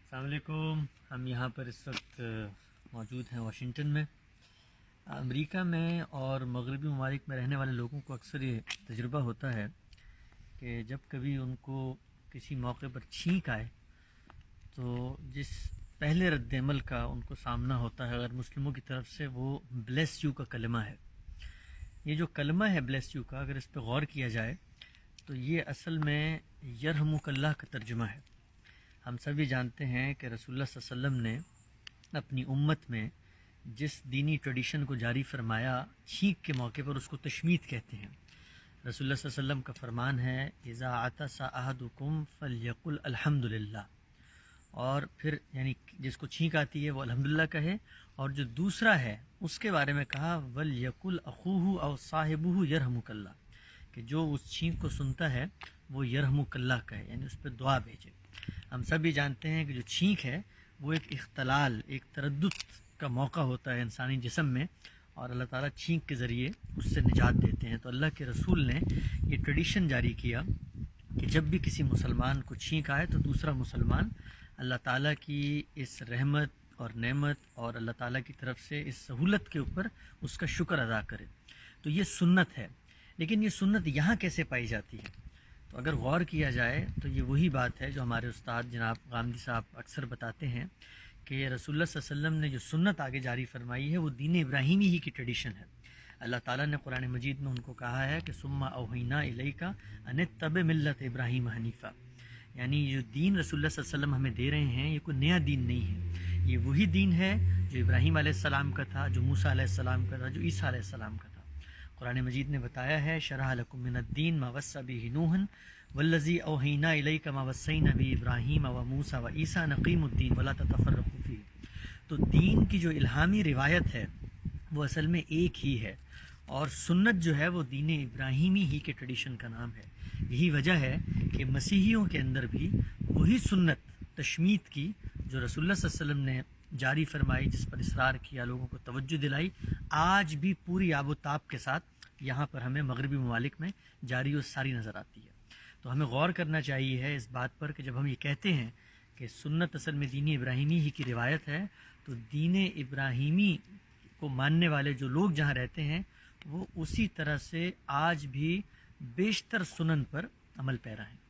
السلام علیکم۔ ہم یہاں پر اس وقت موجود ہیں واشنگٹن میں۔ امریکہ میں اور مغربی ممالک میں رہنے والے لوگوں کو اکثر یہ تجربہ ہوتا ہے کہ جب کبھی ان کو کسی موقع پر چھینک آئے تو جس پہلے رد عمل کا ان کو سامنا ہوتا ہے غیر مسلموں کی طرف سے، وہ بلیس یو کا کلمہ ہے۔ یہ جو کلمہ ہے بلیس یو کا، اگر اس پہ غور کیا جائے تو یہ اصل میں یرحمک اللہ کا ترجمہ ہے۔ ہم سبھی جانتے ہیں کہ رسول اللہ صلی اللہ علیہ وسلم نے اپنی امت میں جس دینی ٹریڈیشن کو جاری فرمایا، چھینک کے موقع پر اس کو تشمیت کہتے ہیں۔ رسول اللہ صلی اللہ علیہ وسلم کا فرمان ہے اذا عطس احدکم فلیقل الحمدللہ، اور پھر یعنی جس کو چھینک آتی ہے وہ الحمدللہ کہے، اور جو دوسرا ہے اس کے بارے میں کہا ولیقل اخوہ او صاحبہ یرحمک اللہ، کہ جو اس چھینک کو سنتا ہے وہ یرحمک اللہ کہے، یعنی اس پہ دعا بھیجے۔ ہم سب بھی جانتے ہیں کہ جو چھینک ہے وہ ایک اختلال، ایک تردد کا موقع ہوتا ہے انسانی جسم میں، اور اللہ تعالیٰ چھینک کے ذریعے اس سے نجات دیتے ہیں۔ تو اللہ کے رسول نے یہ ٹریڈیشن جاری کیا کہ جب بھی کسی مسلمان کو چھینک آئے تو دوسرا مسلمان اللہ تعالیٰ کی اس رحمت اور نعمت اور اللہ تعالیٰ کی طرف سے اس سہولت کے اوپر اس کا شکر ادا کرے۔ تو یہ سنت ہے، لیکن یہ سنت یہاں کیسے پائی جاتی ہے؟ تو اگر غور کیا جائے تو یہ وہی بات ہے جو ہمارے استاد جناب غامدی صاحب اکثر بتاتے ہیں کہ رسول اللہ صلی اللہ علیہ وسلم نے جو سنت آگے جاری فرمائی ہے وہ دین ابراہیمی ہی کی ٹریڈیشن ہے۔ اللہ تعالیٰ نے قرآن مجید میں ان کو کہا ہے کہ ثم اوحینا الیک ان اتبع ملت ابراہیم حنیفہ، یعنی جو دین رسول اللہ صلی اللہ علیہ وسلم ہمیں دے رہے ہیں یہ کوئی نیا دین نہیں ہے، یہ وہی دین ہے جو ابراہیم علیہ السلام کا تھا، جو موسیٰ علیہ السلام کا تھا، جو عیسیٰ علیہ السلام کا تھا۔ قرآن مجید نے بتایا ہے شرح لکم من الدین ما وصی بہ نوح والذی اوحینا الیک ما وصینا بہ ابراہیم و موسیٰ و عیسیٰ ان اقیموا الدین ولا تتفرقوا فیہ۔ تو دین کی جو الہامی روایت ہے وہ اصل میں ایک ہی ہے، اور سنت جو ہے وہ دین ابراہیمی ہی کے ٹریڈیشن کا نام ہے۔ یہی وجہ ہے کہ مسیحیوں کے اندر بھی وہی سنت تشمیت کی جو رسول اللہ صلی اللہ علیہ وسلم نے جاری فرمائی، جس پر اصرار کیا، لوگوں کو توجہ دلائی، آج بھی پوری آب و تاب کے ساتھ یہاں پر ہمیں مغربی ممالک میں جاری و ساری نظر آتی ہے۔ تو ہمیں غور کرنا چاہیے ہے اس بات پر کہ جب ہم یہ کہتے ہیں کہ سنت اصل میں دین ابراہیمی ہی کی روایت ہے، تو دین ابراہیمی کو ماننے والے جو لوگ جہاں رہتے ہیں وہ اسی طرح سے آج بھی بیشتر سنن پر عمل پیرا ہیں۔